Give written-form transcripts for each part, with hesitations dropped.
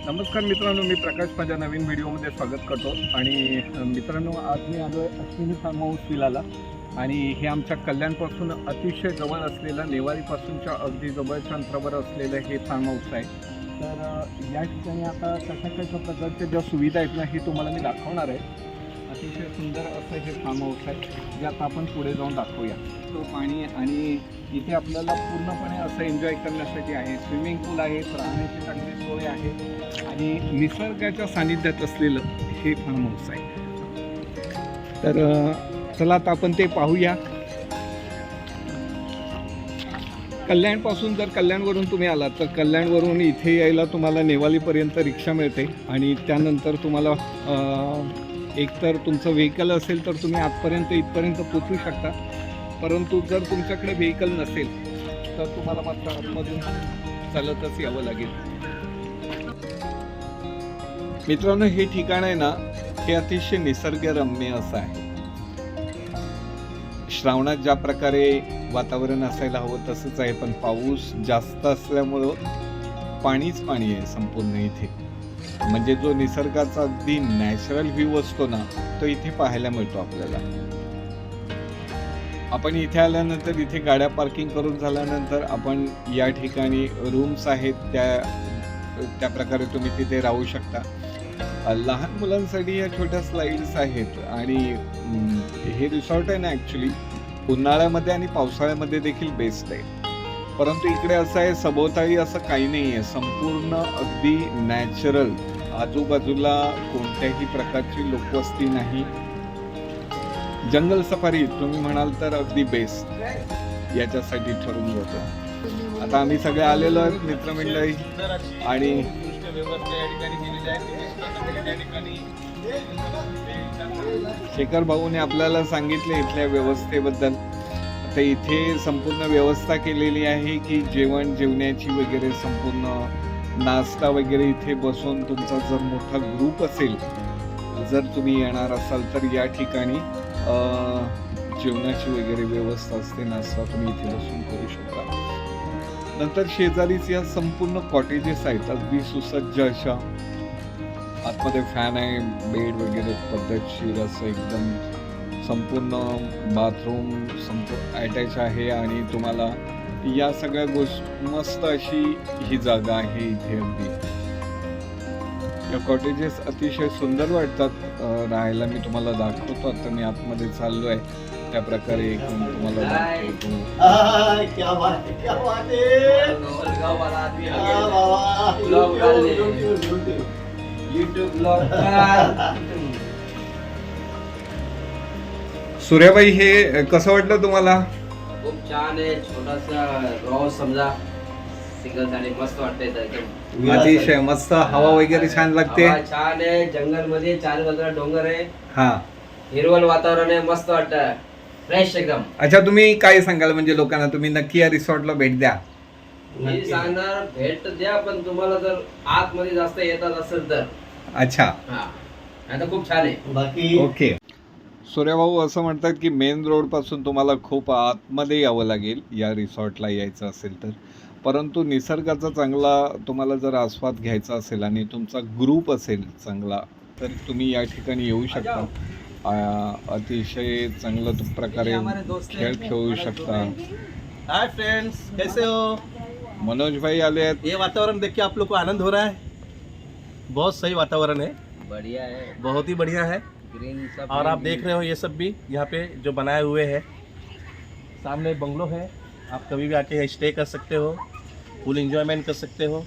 नमस्कार मित्रांनो, मी प्रकाश माझ्या नवीन व्हिडिओमध्ये स्वागत करतो. आणि मित्रांनो, आज मी आलो आहे अश्विनी फार्म हाऊस विलाला. आणि हे आमच्या कल्याणपासून अतिशय जवळ असलेलं, नेवारीपासूनच्या अगदी जवळच्या अंतरावर असलेलं हे फार्म हाऊस आहे. तर या ठिकाणी आता कशा प्रकारच्या ज्या सुविधा आहेत ना, हे तुम्हाला मी दाखवणार आहे. अतिशय सुंदर असं हे फार्म हाऊस आहे, जे आता आपण पुढे जाऊन दाखवूया. तो पाणी आणि इथे आपल्याला पूर्णपणे असं एन्जॉय करण्यासाठी आहे. स्विमिंग पूल आहे, राहण्याची चांगली सोय आहे आणि निसर्गाच्या सानिध्यात असलेलं हे फार्म हाऊस आहे. तर चला आता आपण ते पाहूया. कल्याणपासून जर कल्याणवरून तुम्ही आलात तर कल्याणवरून इथे यायला तुम्हाला नेवालीपर्यंत रिक्षा मिळते. आणि त्यानंतर तुम्हाला एकतर तुमचं व्हेकल असेल तर तुम्ही इथपर्यंत पोचू शकता. परंतु जर तुमच्याकडे व्हेकल नसेल तर तुम्हाला मात्र आतमधून चालतच यावं लागेल. मित्रांनो, हे ठिकाण आहे ना, हे अतिशय निसर्गरम्य असं आहे. श्रावणात ज्या प्रकारे वातावरण असायला हवं तसंच आहे, पण पाऊस जास्त असल्यामुळं पाणीच पाणी आहे संपूर्ण इथे. म्हणजे जो निसर्गाचा अगदी नॅचरल व्ह्यू असतो ना, तो इथे पाहायला मिळतो आपल्याला. आपण इथे आल्यानंतर इथे गाड्या पार्किंग करून झाल्यानंतर आपण या ठिकाणी रूम्स आहेत त्या प्रकारे तुम्ही तिथे राहू शकता. लहान मुलांसाठी या छोट्या स्लाइड्स आहेत. आणि हे रिसॉर्ट आहे ना, ॲक्च्युली उन्हाळ्यामध्ये आणि पावसाळ्यामध्ये देखील बेस्ट आहे. परंतु इकडे असं आहे, सभोवताली असं काही नाही आहे. संपूर्ण अगदी नॅचरल, आजूबाजूला कोणत्याही प्रकारची लोकवस्ती नाही. जंगल सफारी तुम्ही म्हणाल तर अगदी बेस्ट याच्यासाठी ठरून जातो. आता आम्ही सगळे आलेलो आहेत मित्रमंडळी. आणि शेखर भाऊने आपल्याला सांगितले इथल्या व्यवस्थेबद्दल. तर इथे संपूर्ण व्यवस्था केलेली आहे की जेवण्याची वगैरे संपूर्ण नाश्ता वगैरे इथे बसून, तुमचा जर मोठा ग्रुप असेल, जर तुम्ही येणार असाल तर या ठिकाणी जेवणाची वगैरे व्यवस्था असते. नाश्ता तुम्ही इथे बसून करू शकता. नंतर शेजारीच या संपूर्ण कॉटेजेस आहेत, अगदी सुसज्ज अशा. आतमध्ये फॅन आहे, बेड वगैरे पद्धतशीर असं एकदम. संपूर्ण बाथरूम संपूर्ण अटॅच आहे. आणि तुम्हाला या सगळ्या गोष्टी, मस्त अशी ही जागा आहे इथे. अगदी या कॉटेजेस अतिशय सुंदर वाटतात राहायला. मी तुम्हाला दाखवतो. आता मी आतमध्ये चाललो आहे, त्या प्रकारे तुम्हाला दाखवतो. सूर्याबाई, हे कसं वाटलं तुम्हाला? खूप छान आहे. छोटासा रॉ समजा सिंगल आणि मस्त वाटतंय एकदम. अतिशय मस्त. हवा वगैरे छान लागते. छान आहे. जंगल मध्ये चार बाजूला डोंगर आहे. हा, हिरवळ वातावरण आहे. मस्त वाटतं, फ्रेश एकदम. अच्छा, तुम्ही काय सांगाल म्हणजे लोकांना? तुम्ही नक्की या रिसॉर्टला भेट द्या. मी सांगणार भेट द्या, पण तुम्हाला जर आतमध्ये जास्त येतात असेल तर. अच्छा, हा, आता खूप छान आहे. बाकी ओके. सूर्यभाऊ असं म्हणतात की मेन रोड पासून तुम्हाला खूप आतमध्ये यावं लागेल या रिसॉर्टला यायचं असेल तर. परंतु निसर्गाचा चांगला तुम्हाला जर आस्वाद घ्यायचा असेल आणि तुमचा ग्रुप असेल चांगला, तर तुम्ही या ठिकाणी येऊ शकता. अतिशय चांगलं प्रकारे खेळ खेळू शकता. हाय फ्रेंड्स, कैसे हो? मनोज भाई आले आहेत. ये वातावरण देख के आप लोग को आनंद हो रहा है? बहुत सही वातावरण है, बढ़िया है, बहुत ही बढ़िया है. ग्रीन सब. और आप देख रहे हो ये सब भी यहाँ पे जो बनाए हुए हैं. सामने बंगलो है, आप कभी भी आके स्टे कर सकते हो, फुल एंजॉयमेंट कर सकते हो.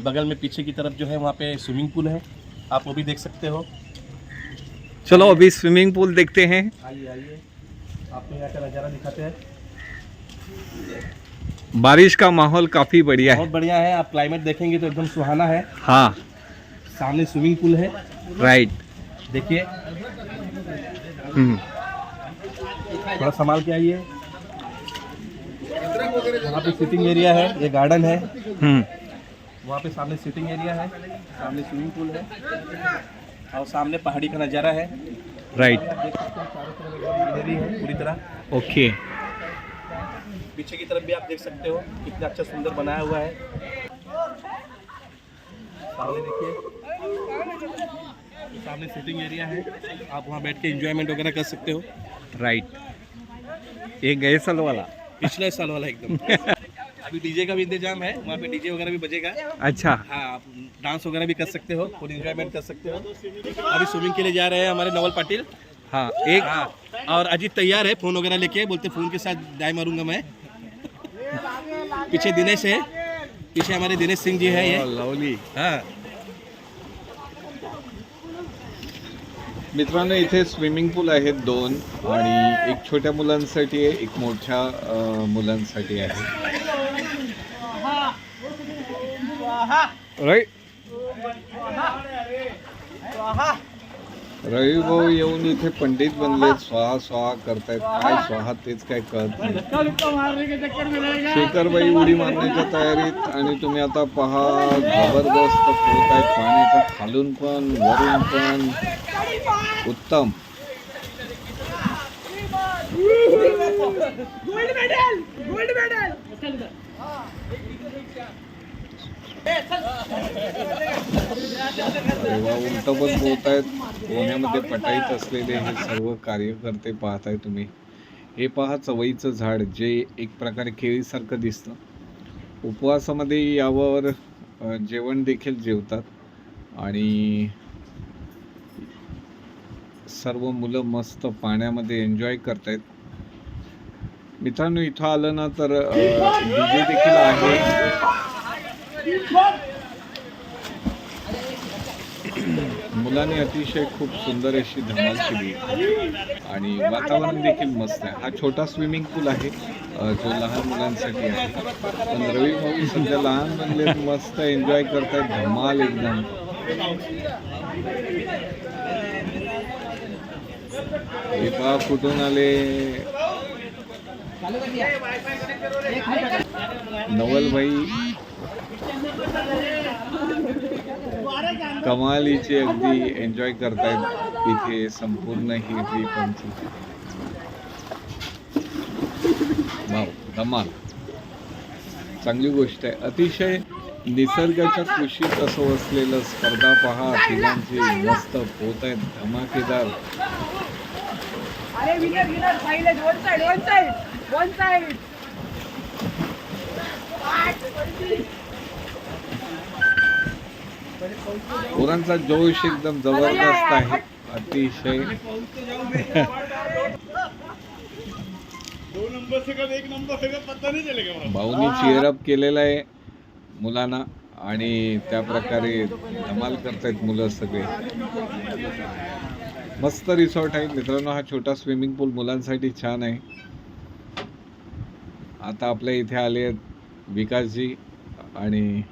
बगल में पीछे की तरफ जो है वहाँ पे स्विमिंग पूल है, आप वो भी देख सकते हो. चलो अभी स्विमिंग पूल देखते हैं. आइए आइए, आपको यहाँ का नज़ारा दिखाते हैं. बारिश का माहौल काफी बढ़िया है. बहुत बढ़िया है. आप क्लाइमेट देखेंगे तो एकदम सुहाना है. हाँ, सामने स्विमिंग पूल है, राइट. देखिए. थोड़ा संभाल के आइए. वहाँ पे सिटिंग एरिया है, ये गार्डन है. वहाँ पे सामने सिटिंग एरिया है, सामने स्विमिंग पूल है और सामने पहाड़ी का नज़ारा है. राइट, देख सकते हैं चारों तरफ ग्रीनरी है पूरी तरह. ओके. पीछे की तरफ भी आप देख सकते हो कितना अच्छा सुंदर बनाया हुआ है. सामने देखिए, सामने सिटिंग एरिया है, आप वहाँ बैठ के एंजॉयमेंट वगैरह कर सकते हो। राइट, ये गए साल वाला। पिछले साल वाला एकदम। अभी डीजे का भी इंतजाम है, वहाँ पे डीजे वगैरह भी बजेगा। अच्छा, हाँ, आप डांस वगैरह भी कर सकते हो, फुल एंजॉयमेंट कर सकते हो। अभी स्विमिंग के लिए जा रहे हैं हमारे नवल पाटिल। हाँ एक हाँ, और अजीत तैयार है फ़ोन वगैरह लेके, बोलते फ़ोन के साथ डाई मारूंगा मैं। पीछे दिनेश है, पीछे हमारे दिनेश सिंह जी है ये। लवली। हाँ, मित्रांनो, इथे स्विमिंग पूल आहेत 2 आणि एक छोट्या मुलांसाठी आहे, एक मोठ्या मुलांसाठी आहे. राईट, रवी भाऊ येऊन इथे पंडित बनले, स्वाहा स्वाहा करतायत. काय स्वाहा तेच काय कळत नाही. शेखरबाई उडी मारण्याच्या तयारीत आणि तुम्ही आता पहा जबरदस्त पोहत आहेत पाण्याच्या खालून पण वरून पण. उत्तम. उलट पण पोहत आहेत. पोहण्यामध्ये पटाईत असलेले हे सर्व कार्यकर्ते पाहताय तुम्ही. हे पहा चवईचं झाड, जे एक प्रकारे केळीसारखं दिसतं. उपवासामध्ये यावर जेवण देखील जेवतात आणि सर्व मुलं मस्त पाण्यामध्ये एन्जॉय करतायत. मित्रांनो, इथं आलं ना तर डीजे देखील आहे. मुलांनी अतिशय खूप सुंदर अशी धमाल केली आणि वातावरण देखील मस्त आहे. हा छोटा स्विमिंग पूल आहे जो लहान मुलांसाठी आहे. पण रवी भाऊ सध्या लहान बनले, मस्त एन्जॉय करतायत, धमाल एकदम. हे पहा कुठून आले नवल भाई. कमालीची अगदी एन्जॉय करतायत इथे संपूर्ण ही ट्रिप आमची. वाव, धमाल, चांगली गोष्ट आहे. अतिशय निसर्गाच्या कुशीत असं वसलेलं स्पर्धा पहा. तिघांची मस्त पोहत आहेत, धमाकेदार. पोरांचा जोश एकदम जबरदस्त आहे, अतिशय. भाऊनी चीअरअप केलेला आहे मुलांना आणि त्या प्रकारे धमाल करतायत मुलं सगळे. मस्त रिसॉर्ट आहे मित्रांनो. हा छोटा स्विमिंग पूल मुलांसाठी छान आहे. आता आपल्या इथे आले आहेत विकासजी आणि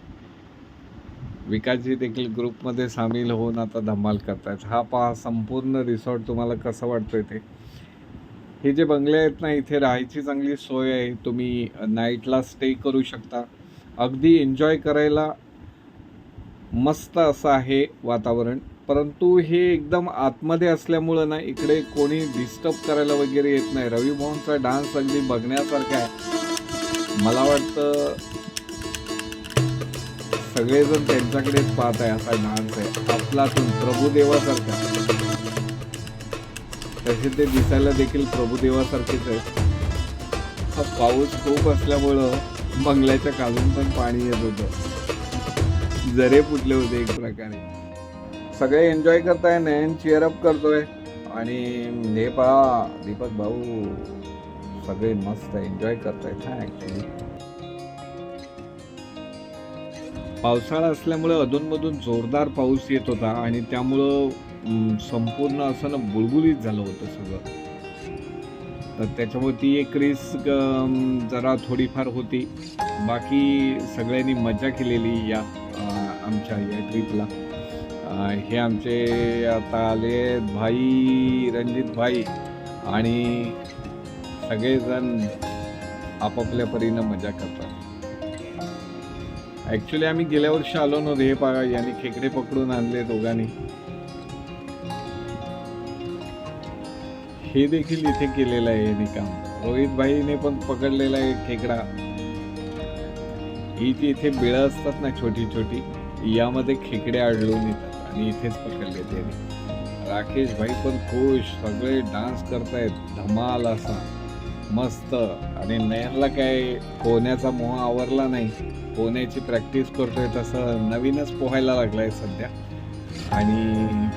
विकासजी देखील ग्रुपमध्ये सामील होऊन आता धमाल करतायत. हा पहा संपूर्ण रिसॉर्ट तुम्हाला कसं वाटतं इथे. हे जे बंगले आहेत ना, इथे राहायची चांगली सोय आहे. तुम्ही नाईटला स्टे करू शकता. अगदी एन्जॉय करायला मस्त असं आहे वातावरण. परंतु हे एकदम आतमध्ये असल्यामुळं ना, इकडे कोणी डिस्टर्ब करायला वगैरे येत नाही. रवी भाऊंचा डान्स अगदी बघण्यासारखा आहे. मला वाटतं सगळेजण त्यांच्याकडेच पाहत आहे. असा डान्स आहे आपलातून प्रभुदेवासारखा. तसे ते दिसायला देखील प्रभुदेवासारखेच आहे. हा पाऊस खूप असल्यामुळं बंगल्याच्या खालून पण पाणी येत होतं. जरे फुटले होते एक प्रकारे. सगळे एन्जॉय करताय. नयन चीअरअप करतोय आणि हे पहा दीपक भाऊ सगळे मस्त एन्जॉय करतायत. हा ॲक्च्युली पावसाळा असल्यामुळं अधूनमधून जोरदार पाऊस येत होता आणि त्यामुळं संपूर्ण असं ना बुळबुळीत झालं होतं सगळं. तर त्याच्यामुळे ती एक रिस्क जरा थोडीफार होती. बाकी सगळ्यांनी मजा केलेली या आमच्या या ट्रिपला. हे आमचे आता आले भाई रणजित भाई आणि सगळेजण आपापल्या परीनं मजा करतात. ॲक्च्युली आम्ही गेल्या वर्षी आलो नव्हतो. हे पहा यांनी खेकडे पकडून आणले दोघांनी. हे देखील इथे केलेलं आहे यांनी काम. रोहित भाईने पण पकडलेला आहे खेकडा. ही जी इथे बिळं असतात ना छोटी छोटी, यामध्ये खेकडे आढळून येतात आणि इथेच पकडले त्यांनी. राकेश भाई पण खुश, सगळे डान्स करतायत धमाल असा मस्त. आणि नयनला काय पोहण्याचा मोह आवरला नाही, पोहण्याची प्रॅक्टिस करतोय, तसं नवीनच पोहायला लागलाय सध्या आणि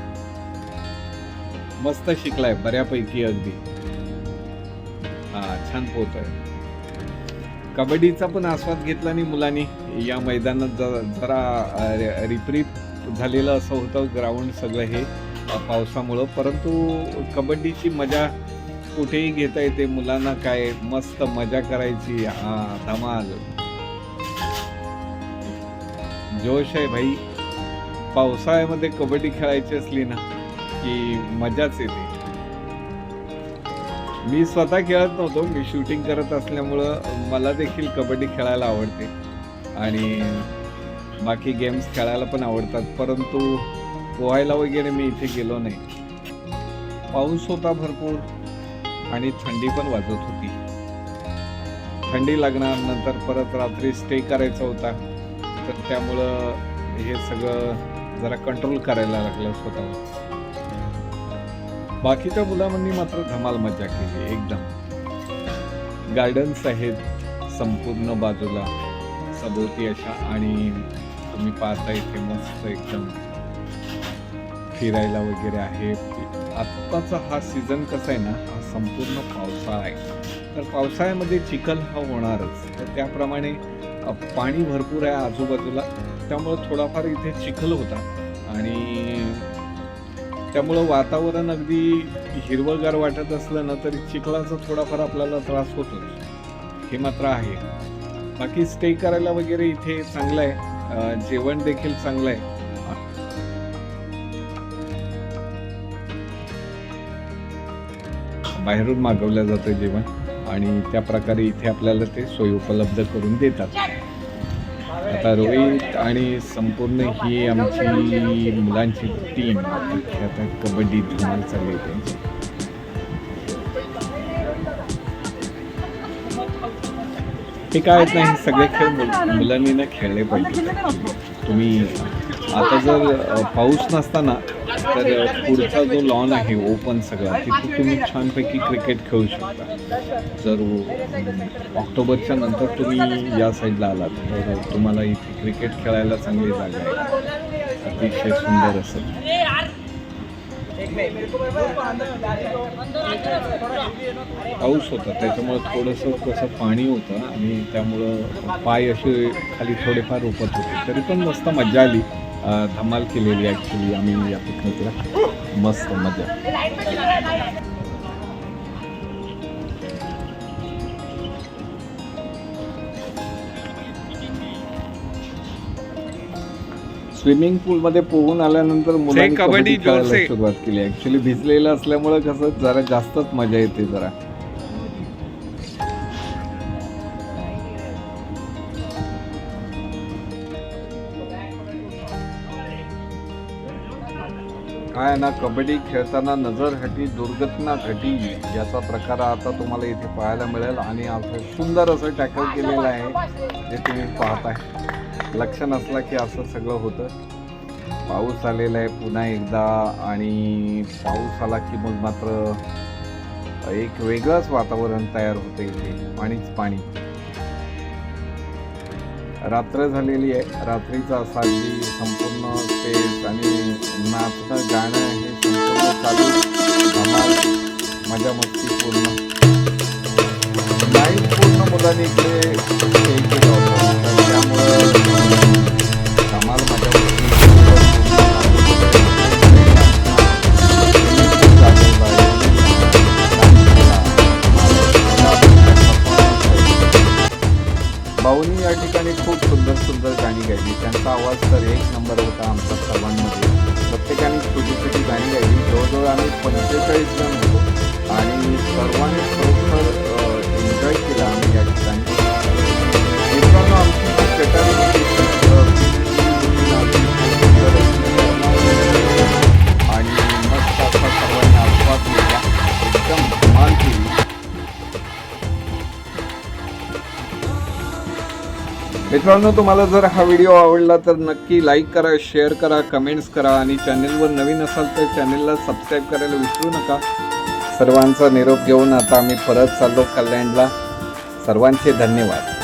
मस्त शिकलाय बऱ्यापैकी अगदी. छान पोहतोय. कबड्डीचा पण आस्वाद घेतला आणि मुलांनी या मैदानात जरा रिपरिप झालेलं असं होतं ग्राउंड सगळं हे पावसामुळं, परंतु कबड्डीची मजा कुठेही घेता येते. मुलांना काय मस्त मजा करायची, धमाल जोश आहे भाई. पावसाळ्यामध्ये कबड्डी खेळायची असली ना की मजाच येते. मी स्वतः खेळत नव्हतो, मी शूटिंग करत असल्यामुळं मला देखील कबड्डी खेळायला आवडते आणि बाकी गेम्स खेळायला पण आवडतात, परंतु पोहायला वगैरे मी इथे गेलो नाही. पाऊस होता भरपूर आणि थंडी पण वाजत होती. थंडी लागणार, नंतर परत रात्री स्टे करायचा होता, तर त्यामुळं हे सगळं जरा कंट्रोल करायला लागलं स्वतःवर. बाकीच्या मुलांनी मात्र धमाल मजा केली एकदम. गार्डन्स आहेत संपूर्ण बाजूला सभोवती अशा, आणि तुम्ही पाहता इथे मस्त एकदम फिरायला वगैरे आहे. आत्ताचा हा सीझन कसा आहे ना, हा संपूर्ण पावसाळा आहे, तर पावसाळ्यामध्ये चिखल हा होणारच. तर त्याप्रमाणे पाणी भरपूर आहे आजूबाजूला, त्यामुळं थोडाफार इथे चिखल होता आणि त्यामुळं वातावरण अगदी हिरवंगार वाटत असलं ना तरी चिखलाचा थोडाफार आपल्याला त्रास होतोच, हे मात्र आहे. बाकी स्टे करायला वगैरे इथे चांगलं आहे, जेवण देखील चांगलं आहे. बाहेरून मागवलं जातं जेवण आणि त्या प्रकारे इथे आपल्याला ते सोयी उपलब्ध करून देतात. आता रोहित आणि संपूर्ण ही आमची मुलांची टीम आता कबड्डी धमाल चालली त्यांची. हे काय नाही, सगळे खेळ मुलांनी ना खेळले पाहिजे. तुम्ही आता जर पाऊस नसताना तर पुढचा जो लॉन आहे ओपन सगळा, तिथे तुम्ही छानपैकी क्रिकेट खेळू शकता. जर ऑक्टोबरच्या नंतर तुम्ही या साईडला आलात तर तुम्हाला इथे क्रिकेट खेळायला चांगली जागा आहे, अतिशय सुंदर असेल. पाऊस होता त्याच्यामुळं थोडंसं कसं पाणी होतं आणि त्यामुळं पाय असे खाली थोडेफार उपत होते, तरी पण मस्त मजा आली. धमाल केलेली ॲक्च्युली आम्ही या पिकनिकला, मस्त मजा. स्विमिंग पूलमध्ये पोहून आल्यानंतर मुलांनी कबड्डी खेळायला सुरुवात केली. ॲक्च्युली भिजलेलं असल्यामुळं कसं जरा जास्तच मजा येते जरा. काय ना, कबड्डी खेळताना नजर हटी दुर्घटना घटी याचा प्रकार आता तुम्हाला इथे पाहायला मिळेल. आणि असं सुंदर असं टॅकल केलेलं आहे जे तुम्ही पाहताय. लक्ष नसला की असं सगळं होतं. पाऊस आलेला आहे पुन्हा एकदा, आणि पाऊस आला की मग मात्र एक वेगळंच वातावरण तयार होतं इथे, पाणीच पाणी. रात्र झालेली आहे, रात्रीचा असा अगदी संपूर्ण स्टेज आणि नाचणं गाणं हे संपूर्ण चालू, धमाल मजा मस्ती पूर्ण. लाईव्ह पूर्ण मुलांनी इकडे हे केलं होतं, तर त्यामुळं धमाल मजा मस्ती भाऊनी या ठिकाणी खूप सुंदर सुंदर गाणी गायली. त्यांचा आवाज तर एक नंबर होता आमच्या सर्वांमध्ये. प्रत्येकाने छोटी छोटी गाणी गायली. जवळजवळ आम्ही 45 जण होतो आणि सर्वांनी खरोखर एन्जॉय केला आम्ही या ठिकाणी. मित्रांनो, आमची आणि मस्त असा सर्वांना आस्वाद मिळाला, एकदम धमाल केली. मित्रांनो, तुम्हाला जर हा व्हिडिओ आवडला तर नक्की लाईक करा, शेअर करा, कमेंट्स करा आणि चॅनलवर नवीन असाल तर चॅनलला सबस्क्राईब करायला विसरू नका. सर्वांचा निरोप घेऊन आता आम्ही परत चाललो कल्याणला. सर्वांचे धन्यवाद.